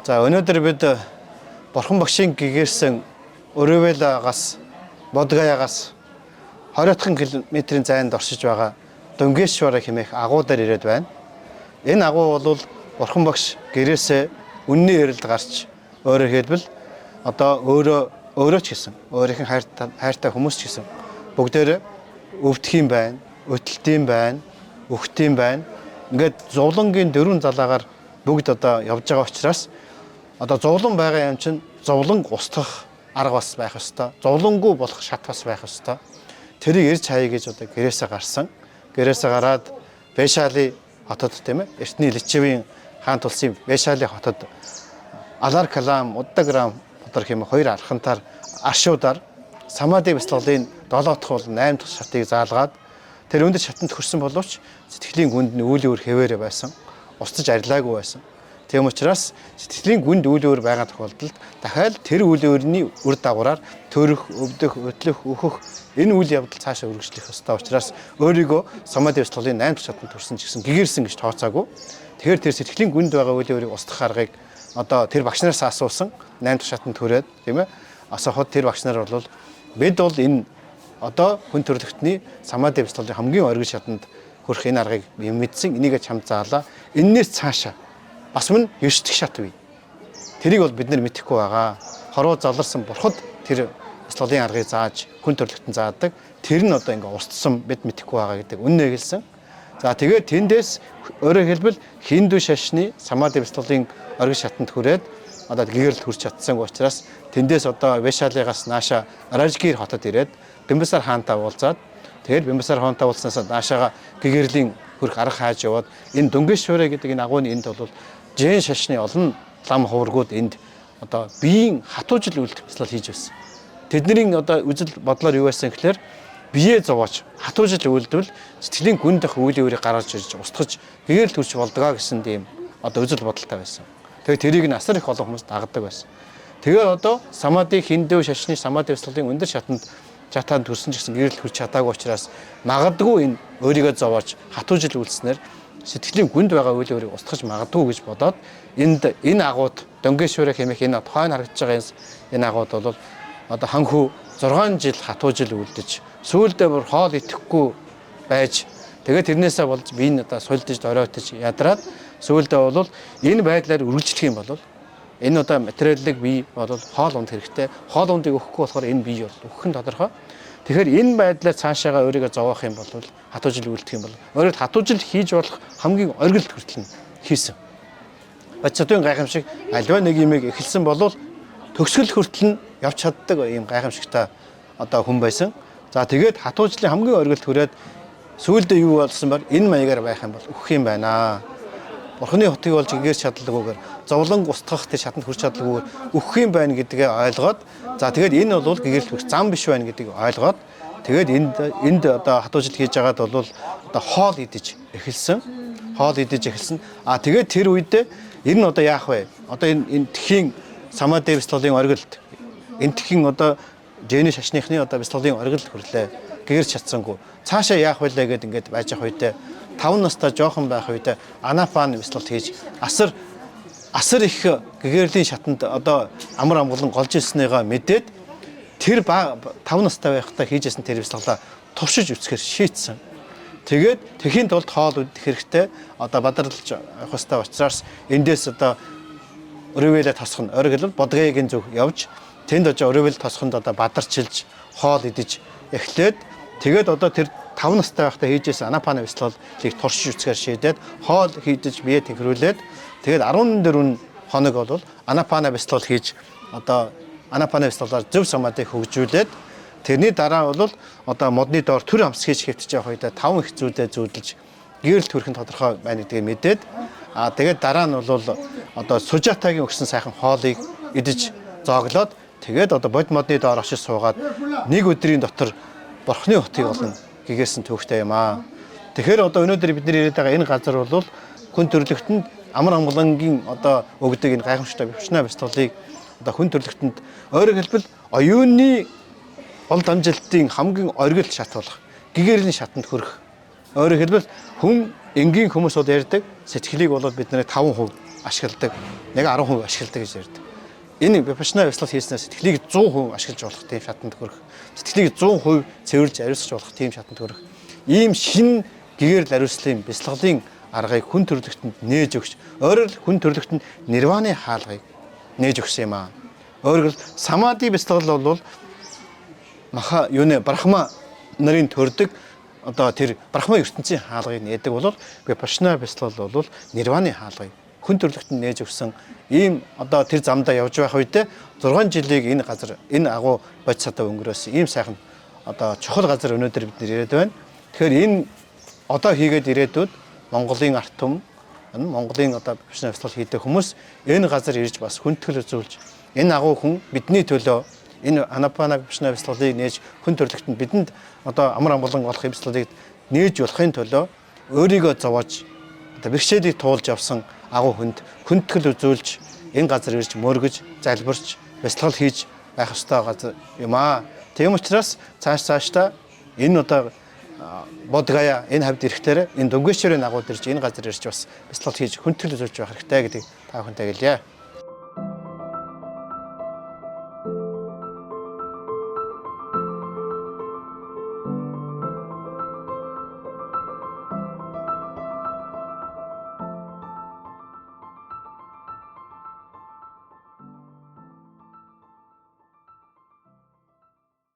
За өнөөдөр бид Бурхан багшийн гэгэрсэн Өрөвэлгаас Бодгаяагаас 20 км-ийн зайд оршиж байгаа Дөнгөшвара хэмээх агуу дээр ирээд байна. Энэ агуу бол Бурхан багш гэрээсээ үнний эрэлд гарч өөрөөр хэлбэл одоо өөрөө ч гэсэн өөрийнх нь хайртай хүмүүс ч гэсэн бүгдээр өвдөх юм байна, өтөлт юм байна, үхт юм байна. Ингээд зовлонгийн дөрвөн залаагаар бүгд одоо явж байгаа учраас одоо зовлон байгаа юм чинь зовлон устгах арга бас байх ёстой. Зовлонгүй болох шат бас байх ёстой. Тэрийг ирж хаяа гэж одоо гэрээсээ гарсан. Гэрээсээ гараад Вэшали хотод тийм ээ эртний Личевийн хаан тулсын Вэшали хотод Алар Калам, Уддаграм Бодрох юм хоёр архантаар аршуудаар Самади бяцлаглалын 7 дахь бол 8 дахь шатыг заалгаад тэр өндөр шатанд хүрсэн боловч сэтгэлийн гүнд нь үйл өөр хэвээр байсан. Устж арилаагүй байсан. Тийм учраас сэтгэлийн гүнд үйл өөр байгаа тохиолдолд дахиад тэр үйл өөрний үр дагавраар төрөх, өвдөх, өтлөх, өөхөх энэ үйл явдал цаашаа үргэлжлэх ёстой учраас өөрийгөө Самади бяцлаглалын 8 дахь шатанд хүрсэн ч гэсэн гэгэрсэн гэж тооцоогүй. Тэгэхээр тэр сэтгэлийн гүнд байгаа үйл өөрийг устгах аргыг одоо тэр багш нараас асуусан 8 дахь шатанд хүрээд тийм ээ асуухад тэр багш нар бол бид бол энэ одоо хүн төрөлхтний Самади бяцлаглалын хамгийн оргил шатанд хүрэх энэ аргыг мэдсэн энийг чамд заалаа. Эннээс цаашаа бас мөн 9 дахь шат бий. Тэрийг бол бид нар мэдэхгүй байгаа. Хороо заларсан бурхад тэр бяцлаглалын аргыг зааж хүн төрөлхтөнд заадаг. Тэр нь одоо ингээ устсан бид мэдэхгүй байгаа гэдэг үннээ хэлсэн. За тэгээд тэндээс өөрөөр хэлбэл Хинду шашны Самади бяцлаглалын оргил шатанд хүрээд одоо гэгэрэл хүрч чадсан учраас тэндээс одоо Вэшалигаас нааша Ражгир хотод ирээд Бимбисар хаантай уулзаад тэгээд Бимбисар хаантай уулзсанаас наашаага гэгэрлийн хүрх арга хааж яваад энэ Дөнгөшвара гэдэг энэ агууны энд бол Жэн шашны олон лам хувргууд энд одоо биеийн хатуужил үйлдэл хийж байсан. Тэдний одоо үзэл бодлоор юу байсан гэхээр биеэ зовоож хатуужил үйлдэл сэтгэлийн гүн дах үйл өөрийг гаргаж ирж устгаж гэгэрэл төрч болдгоо гэсэн тийм одоо үзэл бодолтой байсан. Тэгээд тэрийг нь асар их олон хүмүүс дагдаг байсан. Тэгээ одоо Самади Хинду шашны Самади бяцлаглалын өндөр шатанд төрсэн ч гэсэн гэгэрэл төрч чадаагүй учраас магадгүй энэ өөрийгөө зовоож хатуужил үйлснээр сэтгэлийн гүнд байгаа үйл өөрийг устгах магадгүй гэж бодоод энэ агууд Дөнгөшвара хэмээх энэ хойно харагдаж байгаа энэ агууд бол одоо ханхүү 6 жил хатуужил үлдэж сүүлдээ бүр хоол идэхгүй байж тэгээд тэрнээсээ болж би энэ одоо сулдж оройтож ядраад сүүлдээ бол энэ байдлаар үргэлжлэх юм бол энэ одоо материаллык бий бол хоол унд хэрэгтэй. Хоол ундыг өгөхгүй болохоор энэ бий бол өгөх нь тодорхой. Тэгэхээр энэ байдлаар цаашаага өөрийгөө зовоох юм бол хатуужил үлдэх юм бол өөрөөр хатуужил хийж болох хамгийн оргил хүртэл нь хийсэн. Бачатын гайхамшиг альва нэг юмыг эхэлсэн бол төгсгөл хүртэл нь явж чаддаг ийм гайхамшигтай одоо хүн байсан. За тэгээд хатуужлын хамгийн оргилд хүрээд сүүлдээ юу болсон бэр энэ маягаар байх юм бол өгөх юм байна. Бурхны хотыг болж гэгэрч чадлаггүйгээр зовлон устгах тэр шатанд хүрч чадлаггүйгээр өгөх юм байна гэдгээ ойлгоод за тэгээд энэ бол гэгэрэл хүрч зам биш байна гэдгийг ойлгоод тэгээд энд одоо хатуужил хийж байгаад бол одоо хоол идэж эхэлсэн. Хоол идэж эхэлсэн. А тэгээд тэр үедээ энэ нь одоо яах вэ? Одоо энэ тхийн Самади бяцлаглалын оргилд энэ тхийн одоо Жэний шашныхны одоо бяцлаглалын оргилд хүрлээ. Гэгэрч чадсангүй. Цаашаа яах вэ гэд ингээд байж явах үедээ 5 настай жоохон байх үедээ анафан бяцлалт хийж асар их гэгэрлийн шатанд одоо амар амгалан голж ирснийгаа мэдээд тэр 5 настай байхдаа хийжсэн тэр бяцлаглаа туршиж үсгээр шийтсэн. Тэгээд тэхийн тулд хоол идэх хэрэгтэй одоо бадарлж явах хэрэгтэй учраас эндээс одоо Өрөвэлэ тосох нь орой хэлбэл Бодгаягийн зүг явж тэнд очиж Өрөвөл тосхонд одоо бадарчилж хоол идэж эхлээд тэгээд одоо тэр 5 настай байхдаа хийжсэн анапана бяцлаглалыг туршиж үсгээр шийдээд хоол хийдэж бие тэнхрүүлээд тэгээд 14 хоног бол анапана бяцлаглал хийж одоо анапана бяцлаглалаар зөв самадыг хөгжүүлээд тэрний дараа бол одоо модны доор төр амс хийж хэвтэж явах үедээ 5 их зүйлээ зөвлөж гэрэл төрхөн тодорхой байна гэдгийг мэдээд тэгээд дараа нь бол одоо Сужатагийн өгсөн сайхан хоолыг идэж зооглоод тэгээд одоо бод модны доор очиж суугаад нэг өдрийн дотор Бурхны хотыг олон гэгэрсэн төвхтэй юм аа. Тэгэхээр одоо өнөөдөр бид нар яриад байгаа энэ газар бол хүн төрөлхтөнд амар амгалангийн одоо өгдөг энэ гайхамшигтай бившна бяцлаглалыг одоо хүн төрөлхтөнд өөрөөр хэлбэл оюуны ол дамжилтын хамгийн оргил шат болох гэгэрлийн шатанд хүрэх. Өөрөөр хэлбэл хүн энгийн хүмүүс бол ярьдаг сэтгэлийг бол бид нэр 5% ашигладаг, нэг 10% ашигладаг гэж ярьдаг. Энэ випашна бяцлал хийснээр сэтгэлийг 100% ашиглаж болох тийм шатанд хүрэх. Сэтгэлийг 100% цэвэрлж ариусгаж болох тийм шатанд хүрэх. Ийм шин гэгэрл ариуслын бяцлаглалын аргыг хүн төрлөختөнд нээж өгч, өөрөөр хүн төрлөختөнд нирваны хаалгыг нээж өгсөн юм аа. Өөрөөр самади бяцлаглал бол маха юунэ брахма нарын төрдөг одоо тэр брахма ертөнцийн хаалгыг нээдэг бол випашна бяцлаглал бол нирваны хаалгыг хүн төрлөختөнд нээж өгсөн ийм одоо тэр замдаа явж байх үедээ 6 жилийг энэ газар энэ агуу бодисоо өнгөрөөсөн ийм сайхан одоо чухал газар өнөөдөр бид нэр ирээд байна. Тэгэхээр энэ одоо хийгээд ирээдүйд Монголын ард түмэн Монголын одоо випашна бяцлал хийдэг хүмүүс энэ газар ирж бас хүндэтгэл үзүүлж энэ агуу хүн бидний төлөө энэ анапана випашна бяцлаглалыг нээж хүн төрлөختөнд бидэнд одоо амар амгалан болох бяцлаглалыг нээж болохын төлөө өөрийгөө зовоож одоо бэрхшээлийг туулж явсан агуу хүнд хүндэтгэл үзүүлж энэ газар ирж мөргөж залбирч бяцлал хийж байх ёстой газар юм аа. Тийм учраас цаашдаа энэ одоо бодгая энэ хавьд ирэхээр энэ дөнгөшөрийн агууд ирж энэ газар ирж бас бяцлал хийж хүндэтгэл үзүүлж байх хэрэгтэй гэдгийг та бүхэнтэй гэлье.